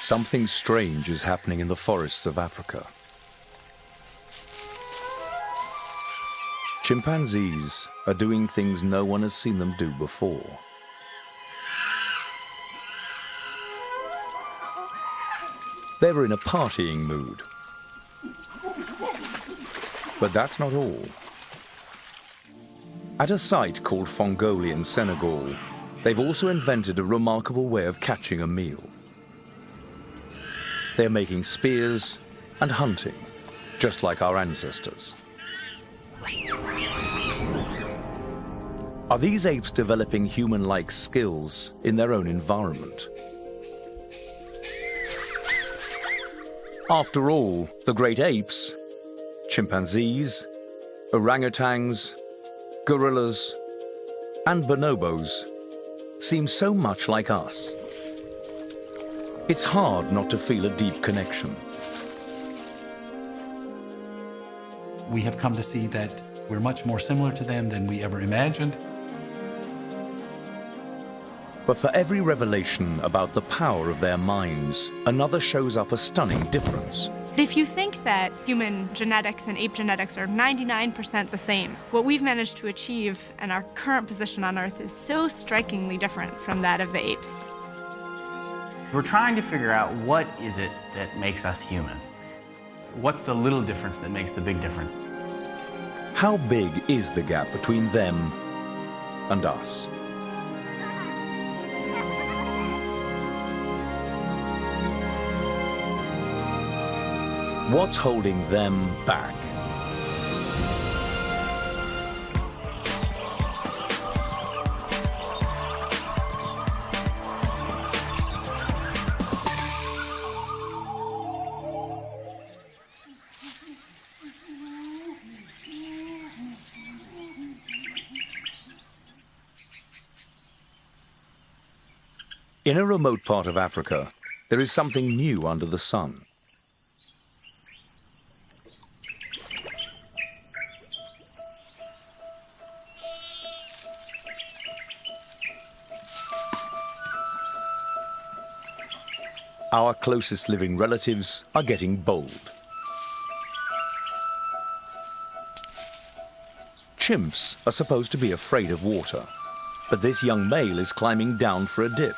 Something strange is happening in the forests of Africa. Chimpanzees are doing things no one has seen them do before. They're in a partying mood. But that's not all. At a site called Fongoli in Senegal, they've also invented a remarkable way of catching a meal. They're making spears and hunting, just like our ancestors. Are these apes developing human-like skills in their own environment? After all, the great apes, chimpanzees, orangutans, gorillas, and bonobos seem so much like us. It's hard not to feel a deep connection. We have come to see that we're much more similar to them than we ever imagined. But for every revelation about the power of their minds, another shows up a stunning difference. If you think that human genetics and ape genetics are 99% the same, what we've managed to achieve and our current position on Earth is so strikingly different from that of the apes. We're trying to figure out what is it that makes us human. What's the little difference that makes the big difference? How big is the gap between them and us? What's holding them back? In a remote part of Africa, there is something new under the sun. Our closest living relatives are getting bold. Chimps are supposed to be afraid of water, but this young male is climbing down for a dip.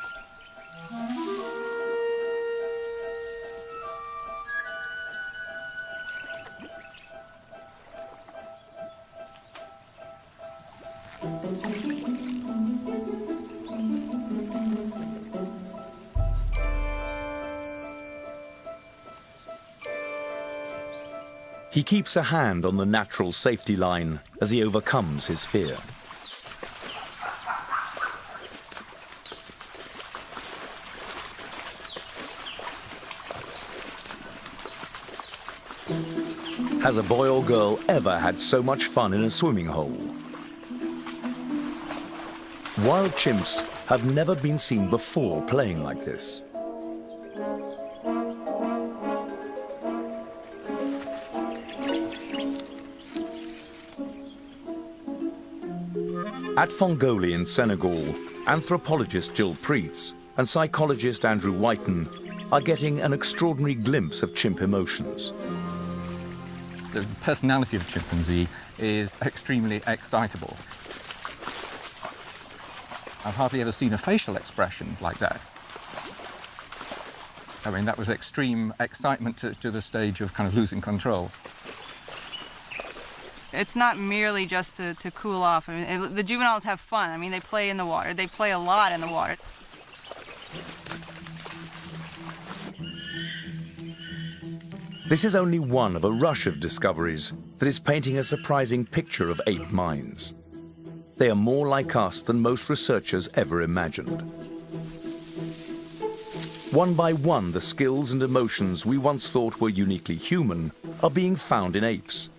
He keeps a hand on the natural safety line as he overcomes his fear. Has a boy or girl ever had so much fun in a swimming hole? Wild chimps have never been seen before playing like this. At Fongoli in Senegal, anthropologist Jill Preetz and psychologist Andrew Whiten are getting an extraordinary glimpse of chimp emotions. The personality of a chimpanzee is extremely excitable. I've hardly ever seen a facial expression like that. I mean, that was extreme excitement to the stage of kind of losing control. It's not merely just to cool off. I mean, the juveniles have fun. I mean, they play in the water. They play a lot in the water. This is only one of a rush of discoveries that is painting a surprising picture of ape minds. They are more like us than most researchers ever imagined. One by one, the skills and emotions we once thought were uniquely human are being found in apes.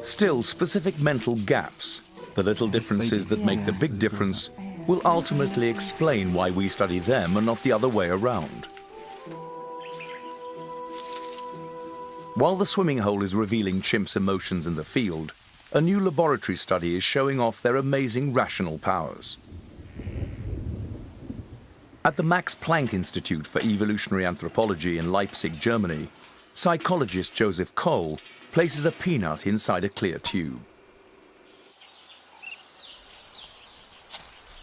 Still, specific mental gaps, the little differences that make the big difference, will ultimately explain why we study them and not the other way around. While the swimming hole is revealing chimps' emotions in the field, a new laboratory study is showing off their amazing rational powers. At the Max Planck Institute for Evolutionary Anthropology in Leipzig, Germany, psychologist Joseph Cole places a peanut inside a clear tube.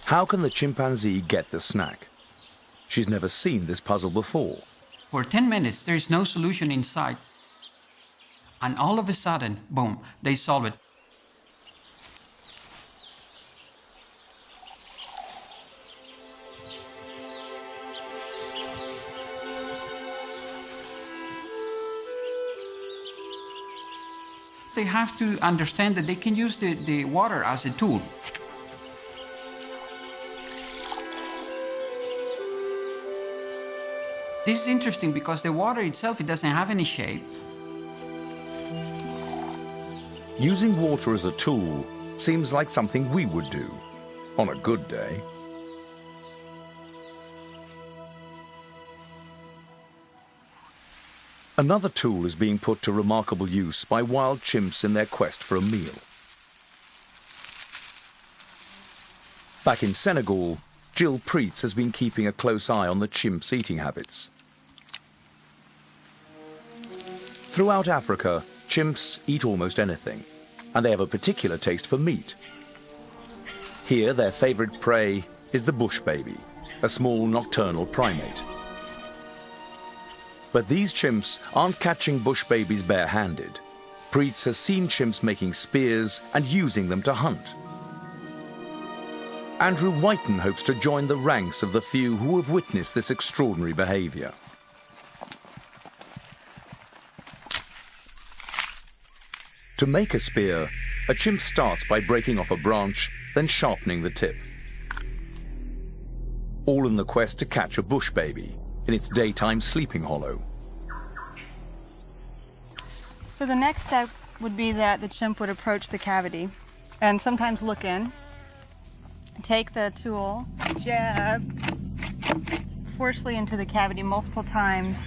How can the chimpanzee get the snack? She's never seen this puzzle before. For 10 minutes, there is no solution in sight. And all of a sudden, boom, they solve it. They have to understand that they can use the water as a tool. This is interesting because the water itself, it doesn't have any shape. Using water as a tool seems like something we would do on a good day. Another tool is being put to remarkable use by wild chimps in their quest for a meal. Back in Senegal, Jill Preetz has been keeping a close eye on the chimps' eating habits. Throughout Africa, chimps eat almost anything, and they have a particular taste for meat. Here, their favorite prey is the bush baby, a small nocturnal primate. But these chimps aren't catching bush babies bare-handed. Preetz has seen chimps making spears and using them to hunt. Andrew Whiten hopes to join the ranks of the few who have witnessed this extraordinary behavior. To make a spear, a chimp starts by breaking off a branch, then sharpening the tip. All in the quest to catch a bush baby in its daytime sleeping hollow. So the next step would be that the chimp would approach the cavity and sometimes look in, take the tool, jab forcefully into the cavity multiple times.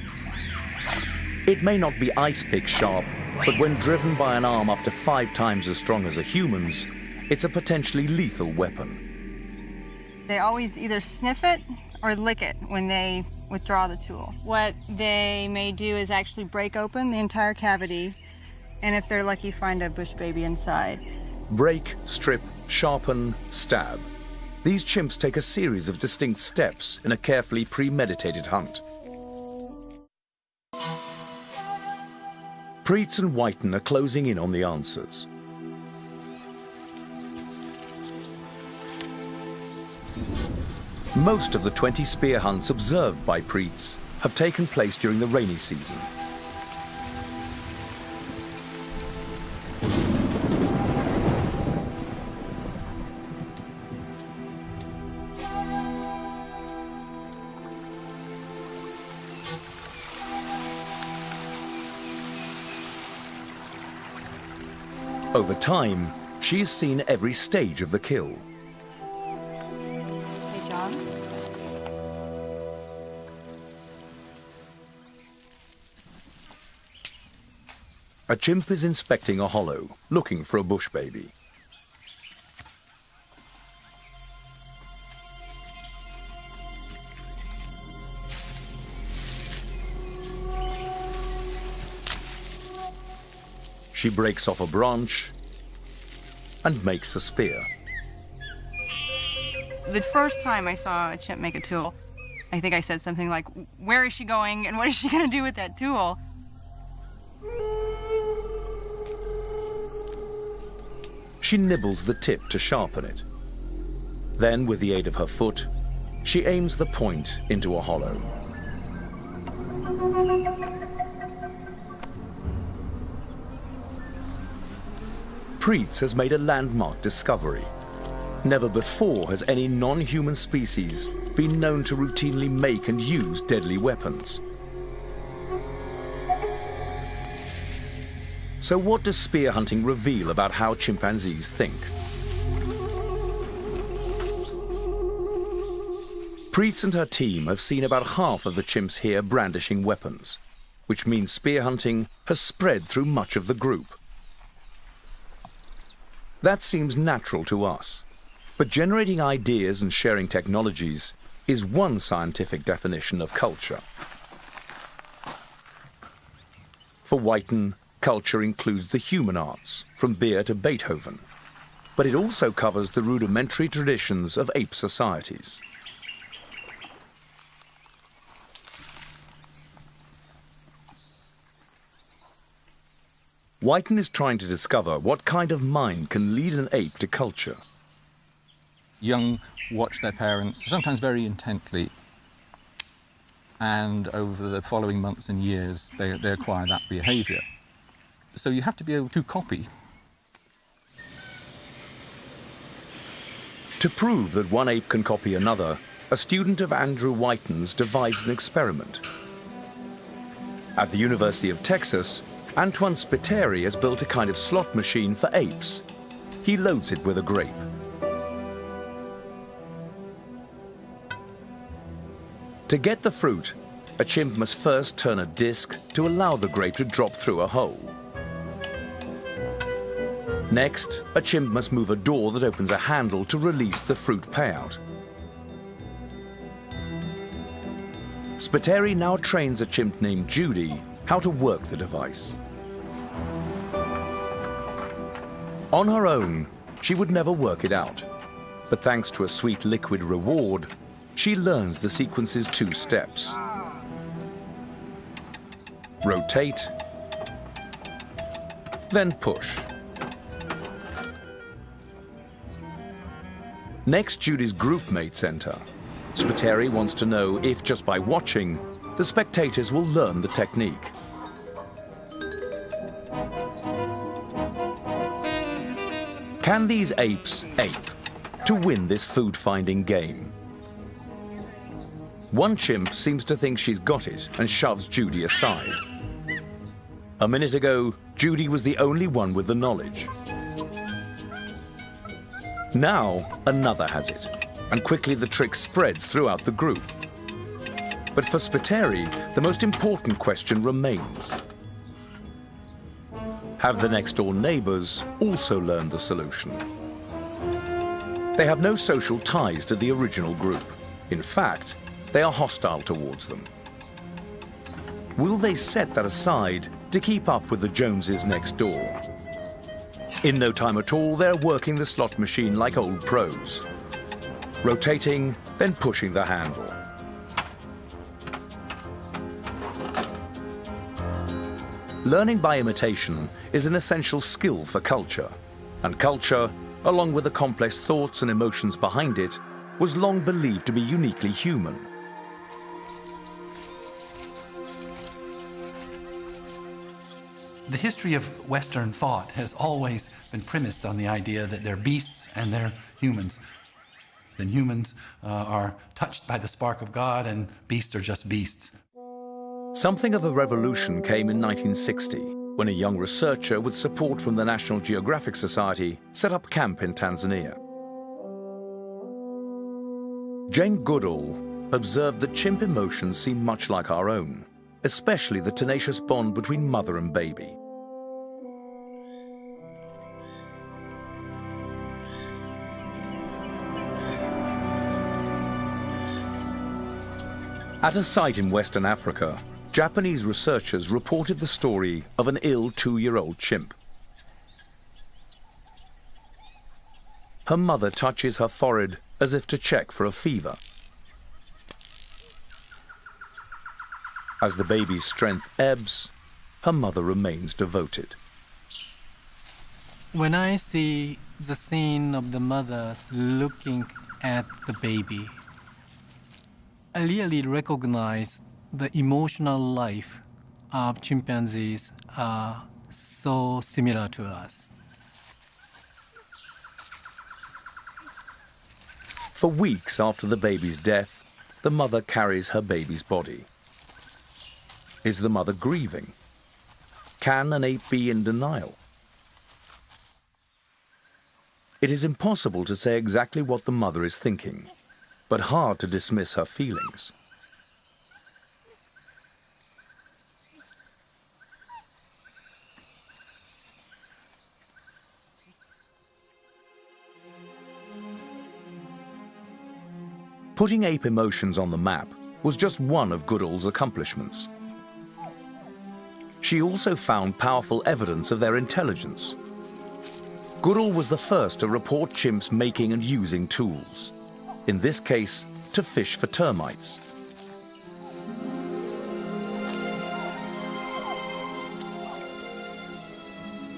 It may not be ice pick sharp, but when driven by an arm up to 5 times as strong as a human's, it's a potentially lethal weapon. They always either sniff it or lick it when they withdraw the tool. What they may do is actually break open the entire cavity, and if they're lucky, find a bush baby inside. Break, strip, sharpen, stab. These chimps take a series of distinct steps in a carefully premeditated hunt. Preetz and Whiten are closing in on the answers. Most of the 20 spear hunts observed by Preetz have taken place during the rainy season. Over time, she has seen every stage of the kill. Hey, John? A chimp is inspecting a hollow, looking for a bush baby. She breaks off a branch and makes a spear. The first time I saw a chimp make a tool, I think I said something like, "Where is she going and what is she going to do with that tool?" She nibbles the tip to sharpen it. Then, with the aid of her foot, she aims the point into a hollow. Preetz has made a landmark discovery. Never before has any non-human species been known to routinely make and use deadly weapons. So what does spear hunting reveal about how chimpanzees think? Preetz and her team have seen about half of the chimps here brandishing weapons, which means spear hunting has spread through much of the group. That seems natural to us, but generating ideas and sharing technologies is one scientific definition of culture. For Whiten, culture includes the human arts, from beer to Beethoven, but it also covers the rudimentary traditions of ape societies. Whiten is trying to discover what kind of mind can lead an ape to culture. Young watch their parents, sometimes very intently, and over the following months and years, they acquire that behaviour. So you have to be able to copy. To prove that one ape can copy another, a student of Andrew Whiten's devised an experiment. At the University of Texas, Antoine Spiteri has built a kind of slot machine for apes. He loads it with a grape. To get the fruit, a chimp must first turn a disc to allow the grape to drop through a hole. Next, a chimp must move a door that opens a handle to release the fruit payout. Spiteri now trains a chimp named Judy how to work the device. On her own, she would never work it out. But thanks to a sweet liquid reward, she learns the sequence's 2 steps. Rotate, then push. Next, Judy's group mates enter. Spiteri wants to know if, just by watching, the spectators will learn the technique. Can these apes ape to win this food-finding game? One chimp seems to think she's got it and shoves Judy aside. A minute ago, Judy was the only one with the knowledge. Now, another has it, and quickly the trick spreads throughout the group. But for Spiteri, the most important question remains. Have the next-door neighbors also learned the solution? They have no social ties to the original group. In fact, they are hostile towards them. Will they set that aside to keep up with the Joneses next door? In no time at all, they're working the slot machine like old pros. Rotating, then pushing the handle. Learning by imitation is an essential skill for culture, and culture, along with the complex thoughts and emotions behind it, was long believed to be uniquely human. The history of Western thought has always been premised on the idea that they're beasts and they're humans. And humans are touched by the spark of God, and beasts are just beasts. Something of a revolution came in 1960, when a young researcher with support from the National Geographic Society set up camp in Tanzania. Jane Goodall observed that chimp emotions seem much like our own, especially the tenacious bond between mother and baby. At a site in Western Africa, Japanese researchers reported the story of an ill 2-year-old chimp. Her mother touches her forehead as if to check for a fever. As the baby's strength ebbs, her mother remains devoted. When I see the scene of the mother looking at the baby, I really recognize the emotional life of chimpanzees are so similar to us. For weeks after the baby's death, the mother carries her baby's body. Is the mother grieving? Can an ape be in denial? It is impossible to say exactly what the mother is thinking, but hard to dismiss her feelings. Putting ape emotions on the map was just one of Goodall's accomplishments. She also found powerful evidence of their intelligence. Goodall was the first to report chimps making and using tools, in this case, to fish for termites.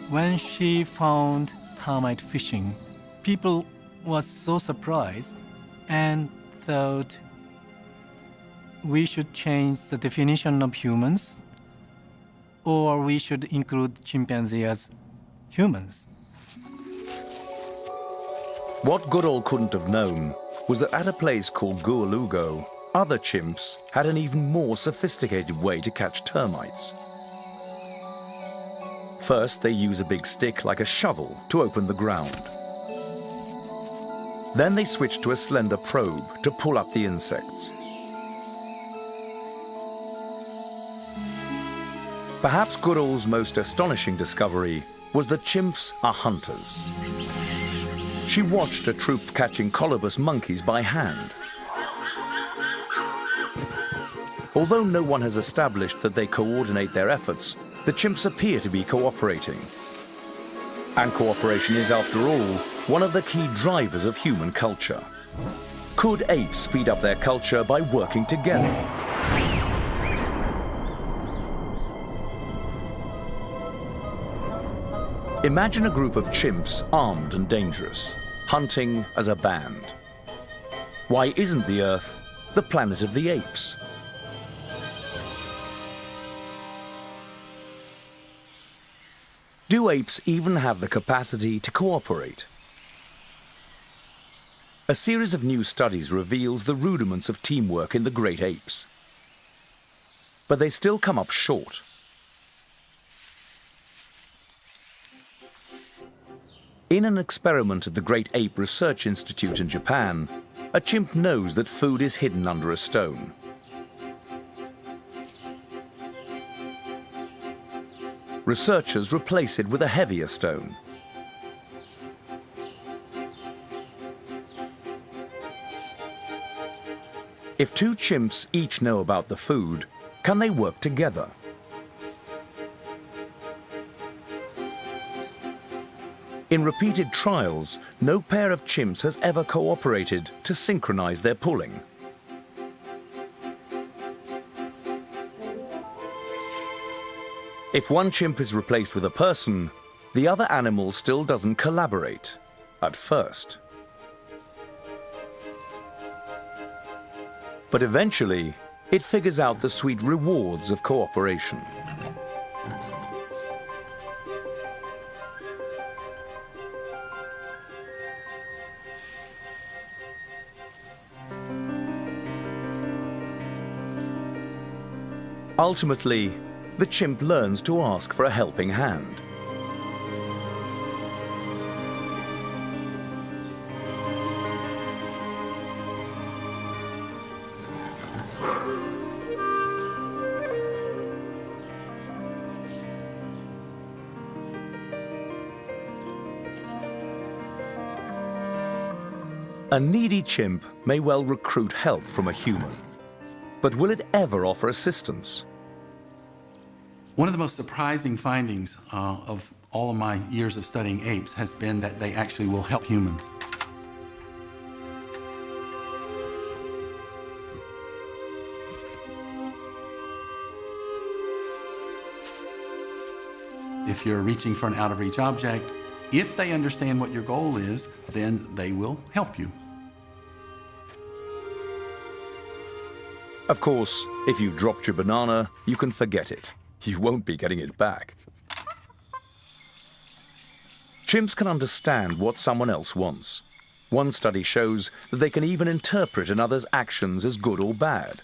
When she found termite fishing, people were so surprised and thought we should change the definition of humans, or we should include chimpanzee as humans. What Goodall couldn't have known was that at a place called Gualugo, other chimps had an even more sophisticated way to catch termites. First, they use a big stick like a shovel to open the ground. Then they switch to a slender probe to pull up the insects. Perhaps Goodall's most astonishing discovery was that chimps are hunters. She watched a troop catching colobus monkeys by hand. Although no one has established that they coordinate their efforts, the chimps appear to be cooperating. And cooperation is, after all, one of the key drivers of human culture. Could apes speed up their culture by working together? Imagine a group of chimps, armed and dangerous, hunting as a band. Why isn't the Earth the planet of the apes? Do apes even have the capacity to cooperate? A series of new studies reveals the rudiments of teamwork in the great apes. But they still come up short. In an experiment at the Great Ape Research Institute in Japan, a chimp knows that food is hidden under a stone. Researchers replace it with a heavier stone. If two chimps each know about the food, can they work together? In repeated trials, no pair of chimps has ever cooperated to synchronize their pulling. If one chimp is replaced with a person, the other animal still doesn't collaborate, at first. But eventually, it figures out the sweet rewards of cooperation. Ultimately, the chimp learns to ask for a helping hand. A needy chimp may well recruit help from a human, but will it ever offer assistance? One of the most surprising findings of all of my years of studying apes has been that they actually will help humans. If you're reaching for an out-of-reach object, if they understand what your goal is, then they will help you. Of course, if you've dropped your banana, you can forget it. You won't be getting it back. Chimps can understand what someone else wants. One study shows that they can even interpret another's actions as good or bad.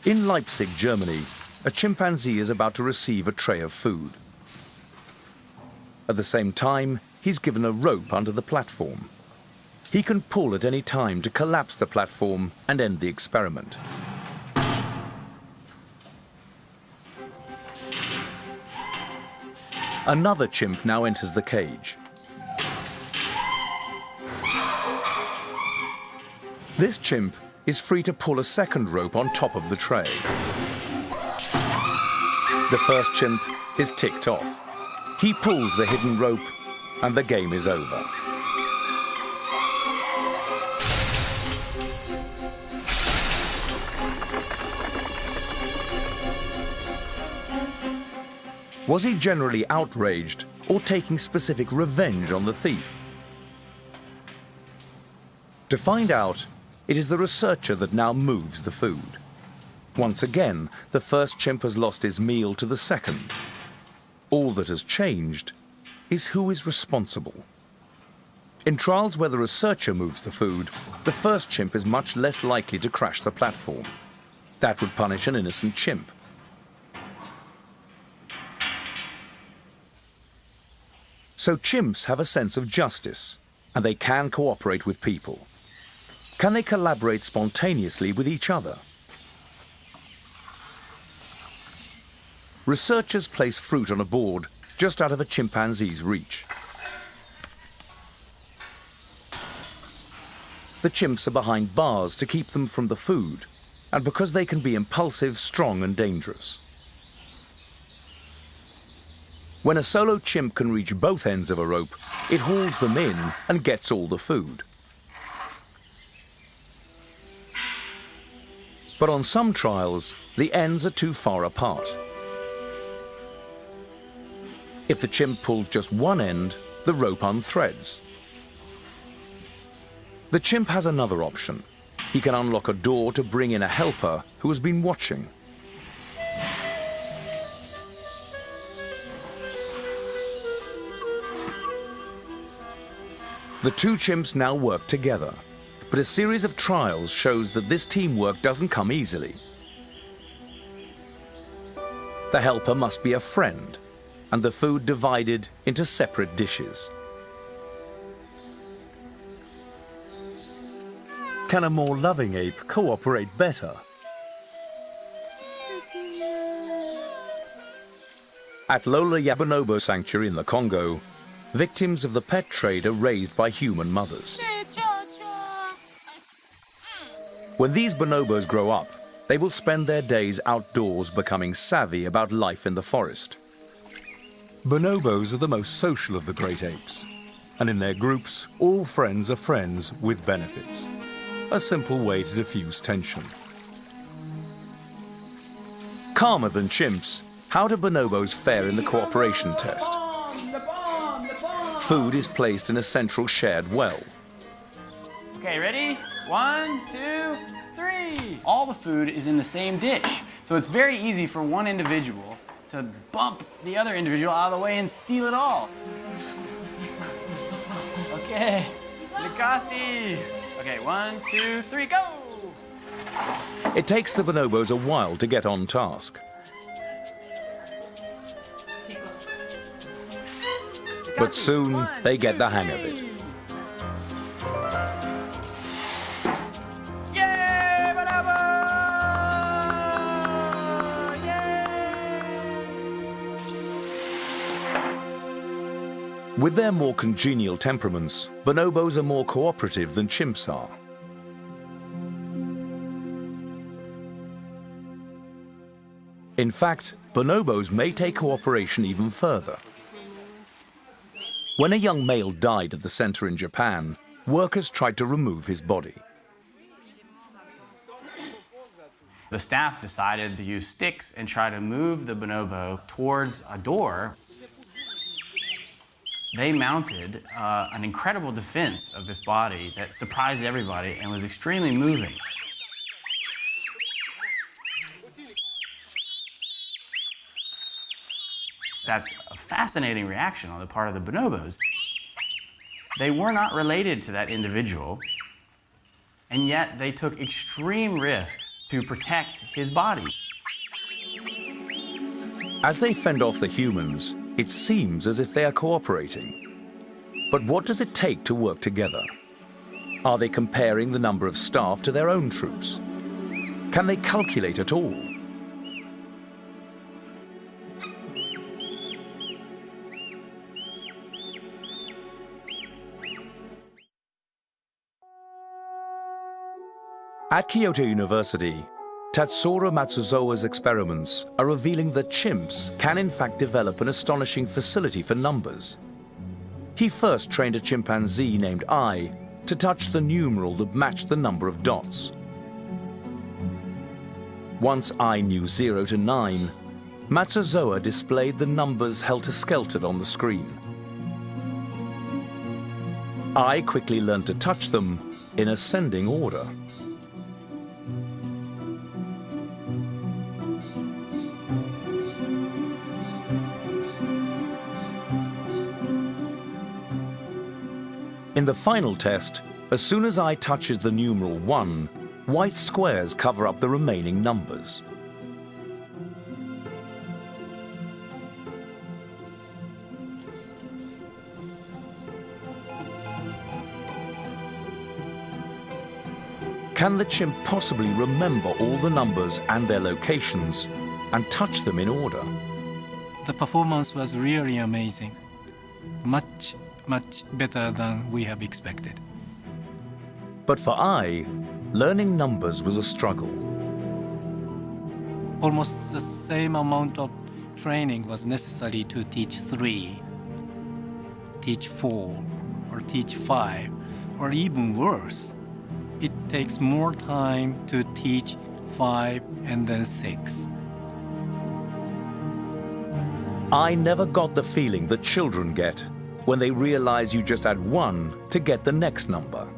In Leipzig, Germany, a chimpanzee is about to receive a tray of food. At the same time, he's given a rope under the platform. He can pull at any time to collapse the platform and end the experiment. Another chimp now enters the cage. This chimp is free to pull a second rope on top of the tray. The first chimp is ticked off. He pulls the hidden rope and the game is over. Was he generally outraged or taking specific revenge on the thief? To find out, it is the researcher that now moves the food. Once again, the first chimp has lost his meal to the second. All that has changed is who is responsible. In trials where the researcher moves the food, the first chimp is much less likely to crash the platform. That would punish an innocent chimp. So chimps have a sense of justice, and they can cooperate with people. Can they collaborate spontaneously with each other? Researchers place fruit on a board just out of a chimpanzee's reach. The chimps are behind bars to keep them from the food, and because they can be impulsive, strong, and dangerous. When a solo chimp can reach both ends of a rope, it hauls them in and gets all the food. But on some trials, the ends are too far apart. If the chimp pulls just one end, the rope unthreads. The chimp has another option. He can unlock a door to bring in a helper who has been watching. The two chimps now work together, but a series of trials shows that this teamwork doesn't come easily. The helper must be a friend, and the food divided into separate dishes. Can a more loving ape cooperate better? At Lola Yabonobo Sanctuary in the Congo, victims of the pet trade are raised by human mothers. When these bonobos grow up, they will spend their days outdoors becoming savvy about life in the forest. Bonobos are the most social of the great apes, and in their groups, all friends are friends with benefits. A simple way to diffuse tension. Calmer than chimps, how do bonobos fare in the cooperation test? Food is placed in a central shared well. Okay, ready? 1, 2, 3. All the food is in the same dish. So it's very easy for one individual to bump the other individual out of the way and steal it all. Okay, Nikasi. Okay, 1, 2, 3, go! It takes the bonobos a while to get on task. But soon they get the hang of it. Yay, bonobo! Yay! With their more congenial temperaments, bonobos are more cooperative than chimps are. In fact, bonobos may take cooperation even further. When a young male died at the center in Japan, workers tried to remove his body. The staff decided to use sticks and try to move the bonobo towards a door. They mounted an incredible defense of this body that surprised everybody and was extremely moving. That's a fascinating reaction on the part of the bonobos. They were not related to that individual, and yet they took extreme risks to protect his body. As they fend off the humans, it seems as if they are cooperating. But what does it take to work together? Are they comparing the number of staff to their own troops? Can they calculate at all? At Kyoto University, Tatsuro Matsuzawa's experiments are revealing that chimps can in fact develop an astonishing facility for numbers. He first trained a chimpanzee named I to touch the numeral that matched the number of dots. Once I knew 0 to 9, Matsuzawa displayed the numbers helter-skelter on the screen. I quickly learned to touch them in ascending order. In the final test, as soon as I touches the numeral 1, white squares cover up the remaining numbers. Can the chimp possibly remember all the numbers and their locations and touch them in order? The performance was really amazing. Much better than we have expected. But for I, learning numbers was a struggle. Almost the same amount of training was necessary to teach 3, teach 4, or teach 5, or even worse. It takes more time to teach 5 and then 6. I never got the feeling that children get when they realize you just add 1 to get the next number.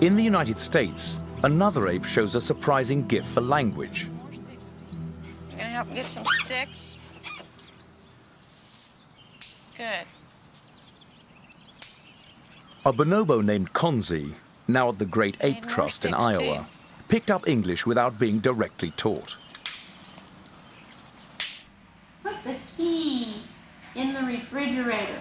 In the United States, another ape shows a surprising gift for language. You gonna help get some sticks? Good. A bonobo named Konzi, now at the Great Ape Need more Trust in sticks, Iowa, too. picked up English without being directly taught. Put the key in the refrigerator.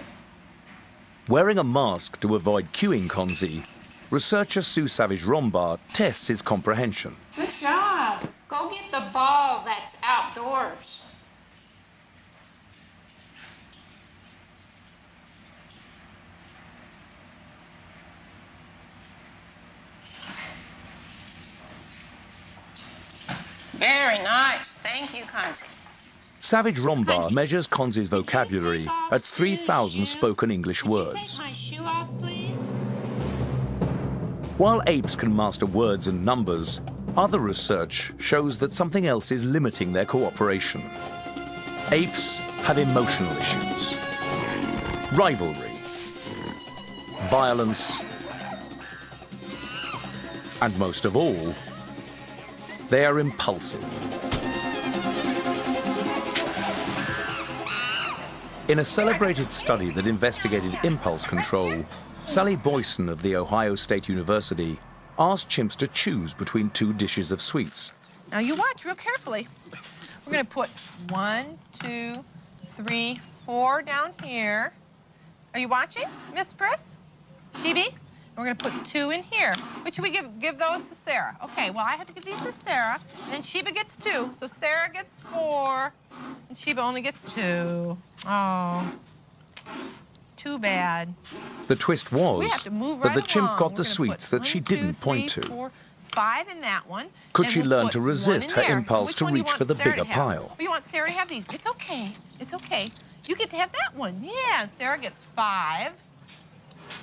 Wearing a mask to avoid cueing Konzi, researcher Sue Savage-Rombard tests his comprehension. Good job. Go get the ball that's outdoors. Very nice. Thank you, Kanzi. Savage-Rombard measures Konzi's vocabulary at 3,000 spoken English words. Take my shoe off, please. While apes can master words and numbers, other research shows that something else is limiting their cooperation. Apes have emotional issues, rivalry, violence, and most of all, they are impulsive. In a celebrated study that investigated impulse control, Sally Boyson of The Ohio State University asked chimps to choose between 2 dishes of sweets. Now you watch real carefully. We're gonna put 1, 2, 3, 4 down here. Are you watching, Miss Priss? Shibi? We're gonna put 2 in here. Which should we give those to Sarah? Okay, well I have to give these to Sarah, and then Sheba gets 2. So Sarah gets 4, and Sheba only gets 2. Oh, too bad. The twist We was have to move that right the chimp along. got We're the gonna sweets put that she 1, 2, didn't 3, point to. 4, 5 in that one. Could and she we'll learn put to 1 resist in her there. impulse Which to one do you reach want for the Sarah bigger to have? pile? Or you want Sarah to have these? It's okay. It's okay. You get to have that one. Yeah, and Sarah gets 5.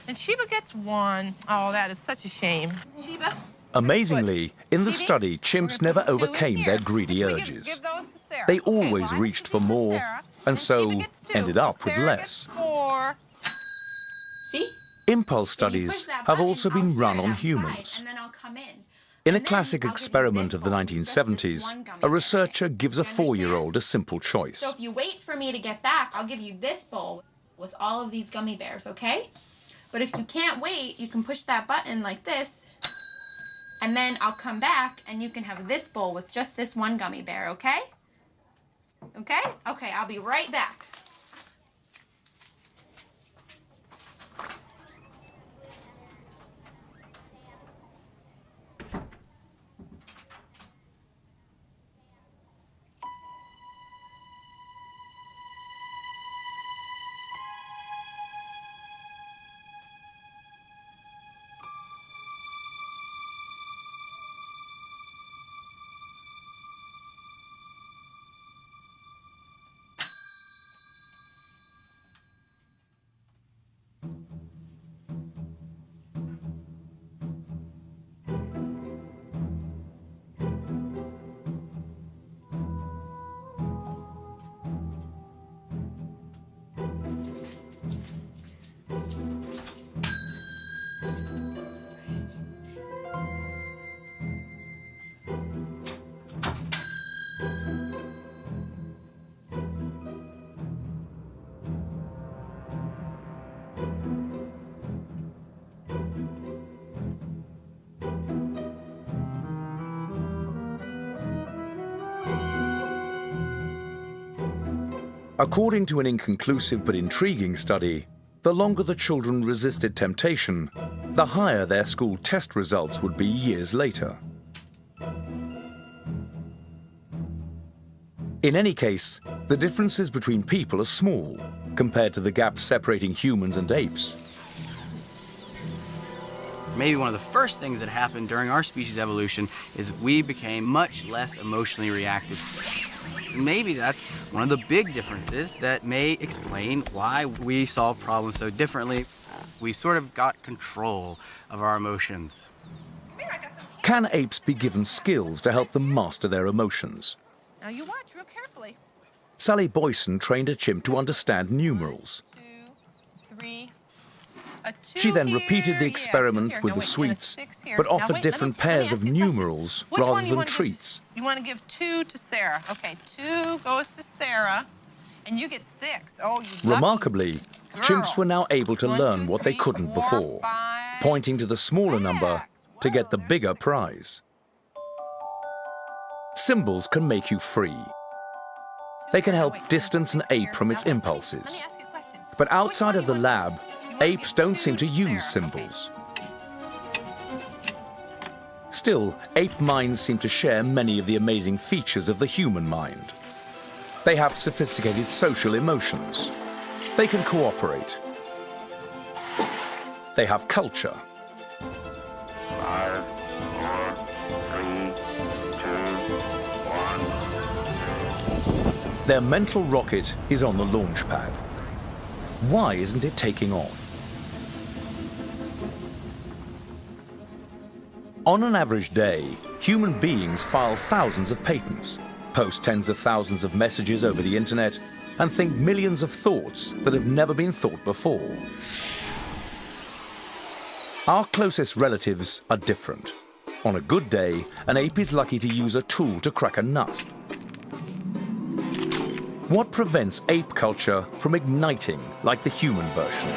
And Sheba gets 1. Oh, that is such a shame. Sheba? Amazingly, in the Shibi, study, we're chimps gonna never put 2 in overcame here. their greedy Which we urges. give those to Sarah. They Okay, always well, I reached give for these to more, Sarah, and so Sheba gets 2. ended So up with Sarah less. Gets 4. See? Impulse If you studies push that have button, also I'll been run hear it on outside, humans. And then I'll come in. In a And then classic I'll give you experiment this of the bowl with just this 1970s, one gummy a bear in it. researcher gives a You understand? 4-year-old a simple choice. So if you wait for me to get back, I'll give you this bowl with all of these gummy bears, okay? But if you can't wait, you can push that button like this, and then I'll come back and you can have this bowl with just this one gummy bear, okay? Okay? Okay, I'll be right back. According to an inconclusive but intriguing study, the longer the children resisted temptation, the higher their school test results would be years later. In any case, the differences between people are small compared to the gaps separating humans and apes. Maybe one of the first things that happened during our species evolution is we became much less emotionally reactive. Maybe that's one of the big differences that may explain why we solve problems so differently. We sort of got control of our emotions. Can apes be given skills to help them master their emotions? Now you watch real carefully. Sally Boyson trained a chimp to understand numerals. 2, 3. A 2 She then here, repeated the yeah, experiment 2 here. with No, the wait, and a sweets, 6 here. but Now, offered wait, different let me pairs ask of you a question. numerals Which rather one you than wanna give treats. you want to give 2 to Sarah. Okay, 2 goes to Sarah, and you get 6. Oh, you lucky Remarkably, girl. chimps were now able to 1, learn 2, what they 3, couldn't 4, before, 5, pointing to the smaller number 6. to get the Whoa, bigger there's 6. prize. Symbols can make you free. They can help distance an ape from its impulses. Let me ask you a question. But outside of the lab, You wanna apes give don't 2 seem to use Sarah. symbols. Still, ape minds seem to share many of the amazing features of the human mind. They have sophisticated social emotions. They can cooperate. They have culture. 5, 4, 3, 2, 1. Their mental rocket is on the launch pad. Why isn't it taking off? On an average day, human beings file thousands of patents, post tens of thousands of messages over the internet, and think millions of thoughts that have never been thought before. Our closest relatives are different. On a good day, an ape is lucky to use a tool to crack a nut. What prevents ape culture from igniting like the human version?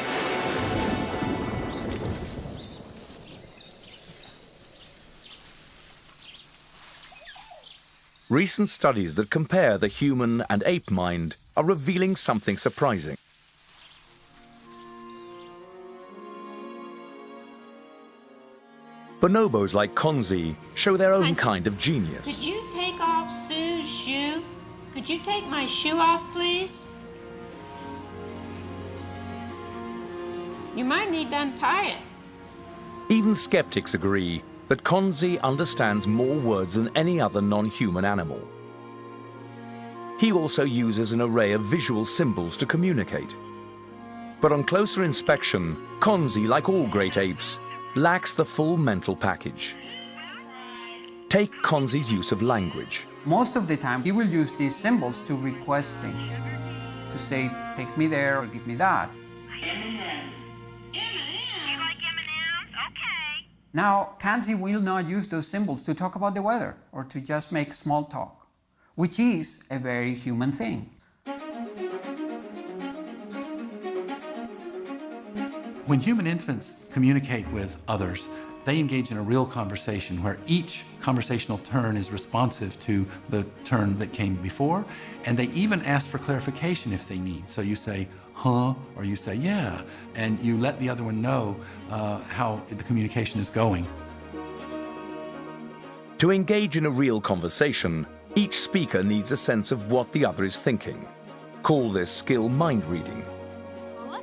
Recent studies that compare the human and ape mind are revealing something surprising. Bonobos like Konzi show their own kind of genius. Could you take off Sue's shoe? Could you take my shoe off, please? You might need to untie it. Even skeptics agree that Konzi understands more words than any other non-human animal. He also uses an array of visual symbols to communicate. But on closer inspection, Konzi, like all great apes, lacks the full mental package. Take Konzi's use of language. Most of the time, he will use these symbols to request things, to say, take me there or give me that. Now, Kanzi will not use those symbols to talk about the weather or to just make small talk, which is a very human thing. When human infants communicate with others, they engage in a real conversation where each conversational turn is responsive to the turn that came before, and they even ask for clarification if they need. So you say, huh, or you say, yeah, and you let the other one know how the communication is going. To engage in a real conversation, each speaker needs a sense of what the other is thinking. Call this skill mind reading.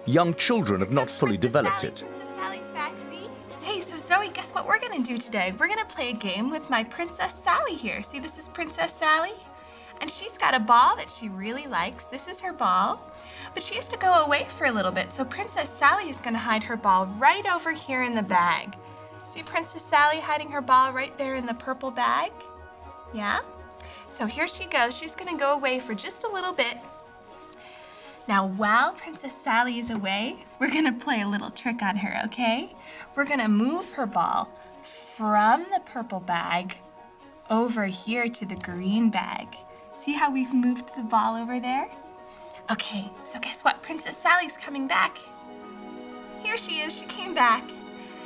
Young children have not fully developed it. Princess Sally's back, see? Hey, so Zoe, guess what we're gonna do today? We're gonna play a game with my Princess Sally here. See, this is Princess Sally? And she's got a ball that she really likes. This is her ball. But she has to go away for a little bit, so Princess Sally is gonna hide her ball right over here in the bag. See Princess Sally hiding her ball right there in the purple bag? Yeah? So here she goes. She's gonna go away for just a little bit. Now, while Princess Sally is away, we're gonna play a little trick on her, okay? We're gonna move her ball from the purple bag over here to the green bag. See how we've moved the ball over there? Okay, so guess what? Princess Sally's coming back. Here she is, she came back.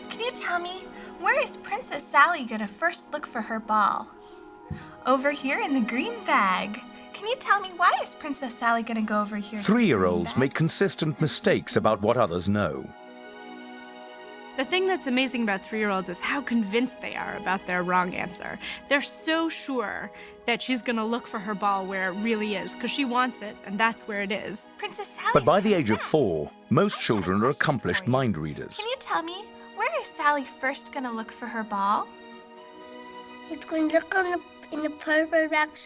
Can you tell me, where is Princess Sally gonna first look for her ball? Over here in the green bag. can you tell me why is Princess Sally gonna go over here? 3-year-olds make consistent mistakes about what others know. The thing that's amazing about 3-year-olds is how convinced they are about their wrong answer. They're so sure that she's gonna look for her ball where it really is, because she wants it, and that's where it is. Princess Sally. But by the age of 4, most children are accomplished mind readers. Can you tell me, where is Sally first gonna look for her ball? She's going to look in the purple bag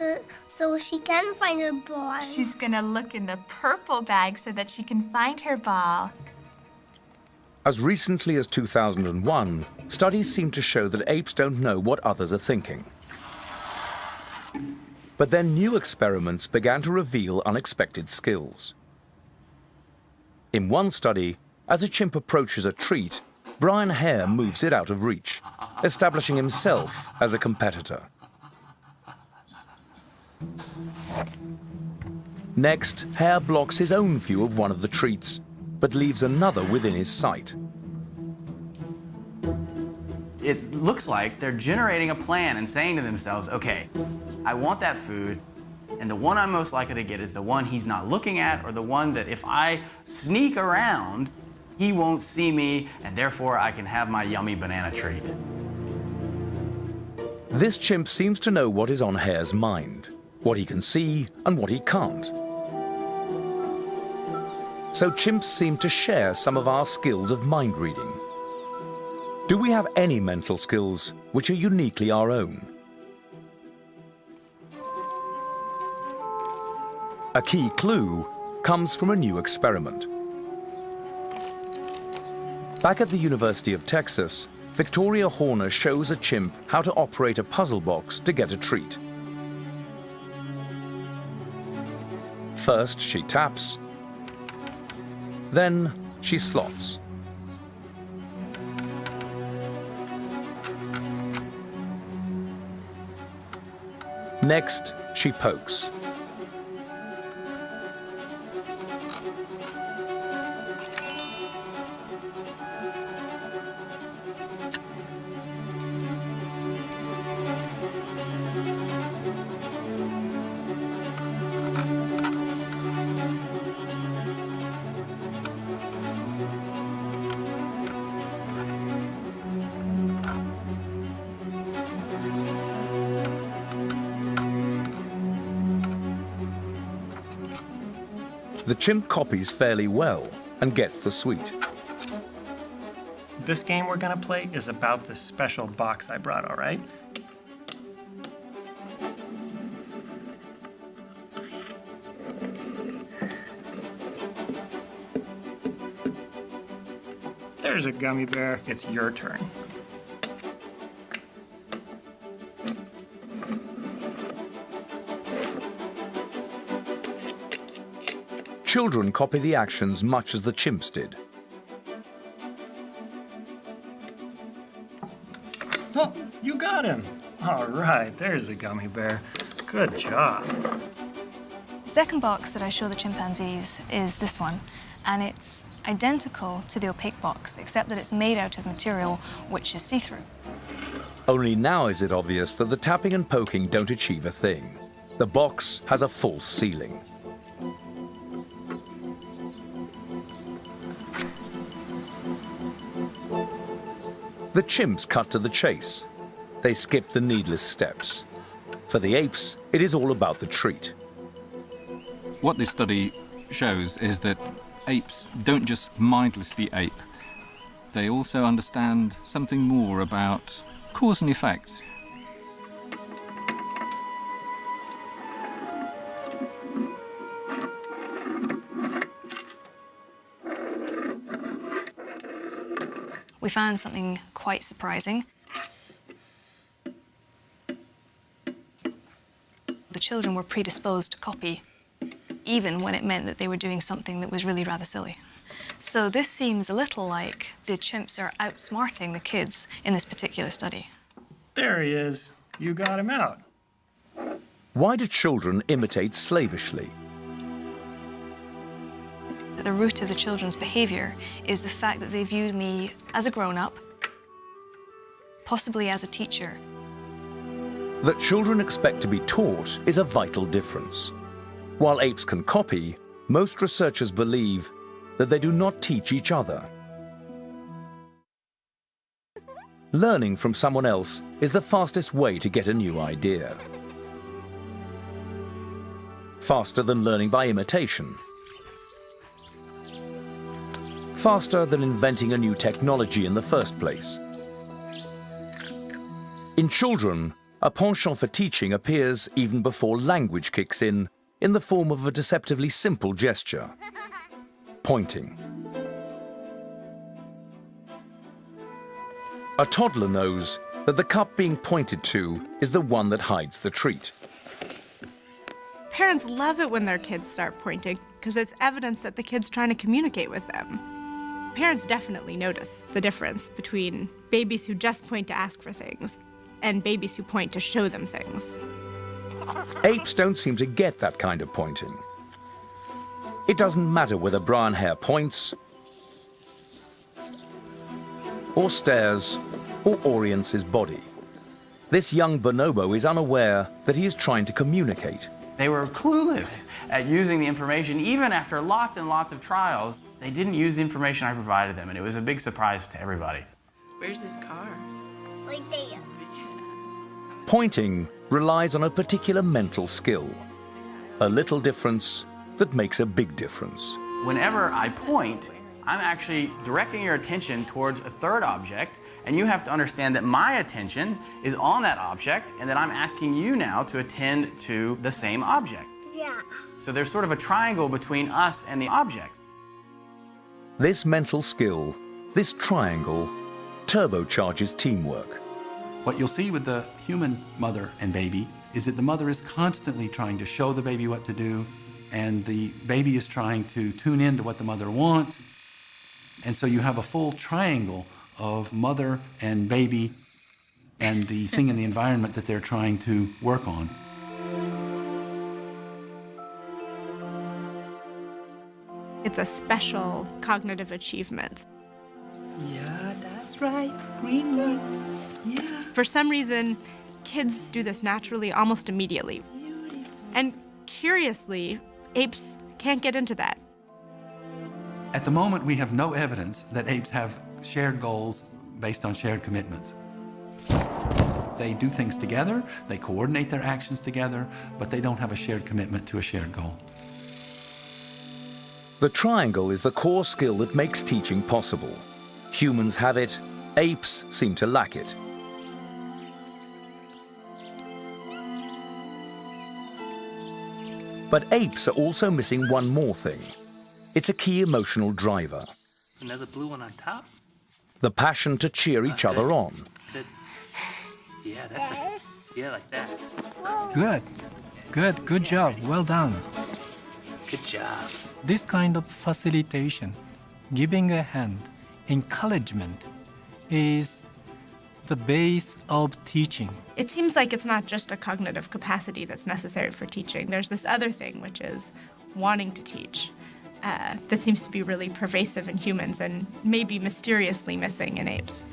so she can find her ball. She's gonna look in the purple bag so that she can find her ball. As recently as 2001, studies seem to show that apes don't know what others are thinking. But then new experiments began to reveal unexpected skills. In one study, as a chimp approaches a treat, Brian Hare moves it out of reach, establishing himself as a competitor. Next, Hare blocks his own view of one of the treats, but leaves another within his sight. It looks like they're generating a plan and saying to themselves, okay, I want that food, and the one I'm most likely to get is the one he's not looking at, or the one that if I sneak around, he won't see me, and therefore I can have my yummy banana treat. This chimp seems to know what is on Hare's mind, what he can see and what he can't. So chimps seem to share some of our skills of mind reading. Do we have any mental skills which are uniquely our own? A key clue comes from a new experiment. Back at the University of Texas, Victoria Horner shows a chimp how to operate a puzzle box to get a treat. First, she taps. Then, she slots. Next, she pokes. The chimp copies fairly well and gets the sweet. This game we're gonna play is about this special box I brought, all right? There's a gummy bear. It's your turn. Children copy the actions much as the chimps did. Oh, you got him. All right, there's a gummy bear. Good job. The second box that I show the chimpanzees is this one, and it's identical to the opaque box, except that it's made out of material which is see-through. Only now is it obvious that the tapping and poking don't achieve a thing. The box has a false ceiling. The chimps cut to the chase. They skip the needless steps. For the apes, it is all about the treat. What this study shows is that apes don't just mindlessly ape. They also understand something more about cause and effect. We found something quite surprising. The children were predisposed to copy, even when it meant that they were doing something that was really rather silly. So this seems a little like the chimps are outsmarting the kids in this particular study. There he is. You got him out. Why do children imitate slavishly? The root of the children's behavior is the fact that they viewed me as a grown-up, possibly as a teacher. That children expect to be taught is a vital difference. While apes can copy, most researchers believe that they do not teach each other. Learning from someone else is the fastest way to get a new idea. Faster than learning by imitation. Faster than inventing a new technology in the first place. In children, a penchant for teaching appears even before language kicks in the form of a deceptively simple gesture: pointing. A toddler knows that the cup being pointed to is the one that hides the treat. Parents love it when their kids start pointing because it's evidence that the kid's trying to communicate with them. Parents definitely notice the difference between babies who just point to ask for things and babies who point to show them things. Apes don't seem to get that kind of pointing. It doesn't matter whether brown hair points, or stares, or orients his body. This young bonobo is unaware that he is trying to communicate. They were clueless at using the information. Even after lots and lots of trials, they didn't use the information I provided them, and it was a big surprise to everybody. Where's this car? Right there. Pointing relies on a particular mental skill. A little difference that makes a big difference. Whenever I point, I'm actually directing your attention towards a third object, and you have to understand that my attention is on that object, and that I'm asking you now to attend to the same object. Yeah. So there's sort of a triangle between us and the object. This mental skill, this triangle, turbocharges teamwork. What you'll see with the human mother and baby is that the mother is constantly trying to show the baby what to do, and the baby is trying to tune in to what the mother wants. And so you have a full triangle of mother and baby and the thing in the environment that they're trying to work on. It's a special cognitive achievement. Yeah, that's right. Green one. Yeah. For some reason, kids do this naturally almost immediately. And curiously, apes can't get into that. At the moment, we have no evidence that apes have shared goals based on shared commitments. They do things together, they coordinate their actions together, but they don't have a shared commitment to a shared goal. The triangle is the core skill that makes teaching possible. Humans have it, apes seem to lack it. But apes are also missing one more thing. It's a key emotional driver. Another blue one on top? The passion to cheer each other on. Good. Yeah, that's it. Yeah, like that. Good job, well done. Good job. This kind of facilitation, giving a hand, encouragement, is the base of teaching. It seems like it's not just a cognitive capacity that's necessary for teaching. There's this other thing, which is wanting to teach, that seems to be really pervasive in humans and maybe mysteriously missing in apes.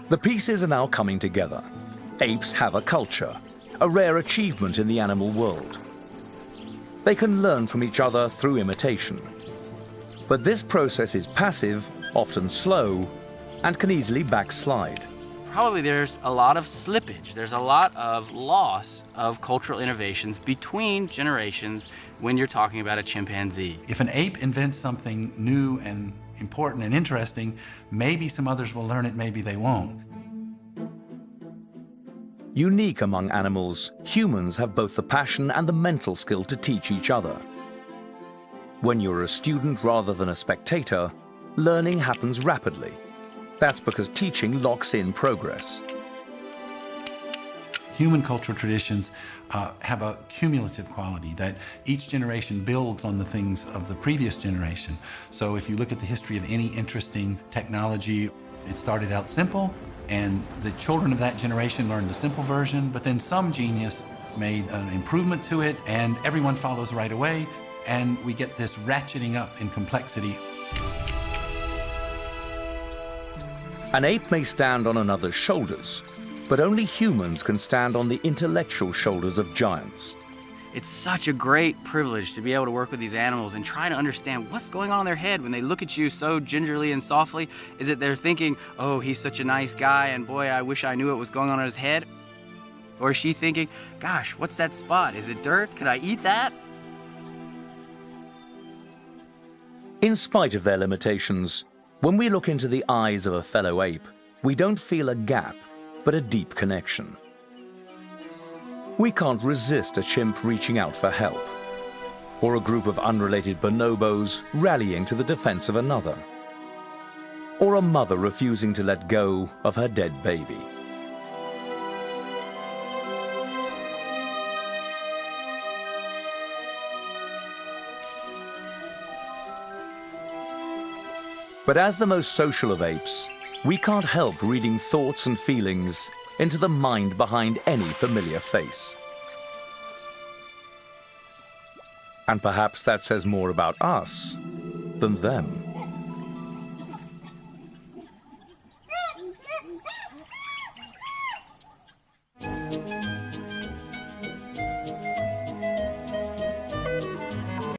The pieces are now coming together. Apes have a culture, a rare achievement in the animal world. They can learn from each other through imitation. But this process is passive, often slow, and can easily backslide. Probably there's a lot of slippage. There's a lot of loss of cultural innovations between generations when you're talking about a chimpanzee. If an ape invents something new and important and interesting, maybe some others will learn it, maybe they won't. Unique among animals, humans have both the passion and the mental skill to teach each other. When you're a student rather than a spectator, learning happens rapidly. That's because teaching locks in progress. Human cultural traditions have a cumulative quality, that each generation builds on the things of the previous generation. So if you look at the history of any interesting technology, it started out simple, and the children of that generation learned the simple version, but then some genius made an improvement to it, and everyone follows right away, and we get this ratcheting up in complexity. An ape may stand on another's shoulders, But only humans can stand on the intellectual shoulders of giants. It's such a great privilege to be able to work with these animals and try to understand what's going on in their head when they look at you so gingerly and softly. Is it they're thinking, oh, he's such a nice guy, and boy, I wish I knew what was going on in his head? Or is she thinking, gosh, what's that spot? Is it dirt? Could I eat that? In spite of their limitations, when we look into the eyes of a fellow ape, we don't feel a gap, but a deep connection. We can't resist a chimp reaching out for help, or a group of unrelated bonobos rallying to the defense of another, or a mother refusing to let go of her dead baby. But as the most social of apes, we can't help reading thoughts and feelings into the mind behind any familiar face. And perhaps that says more about us than them.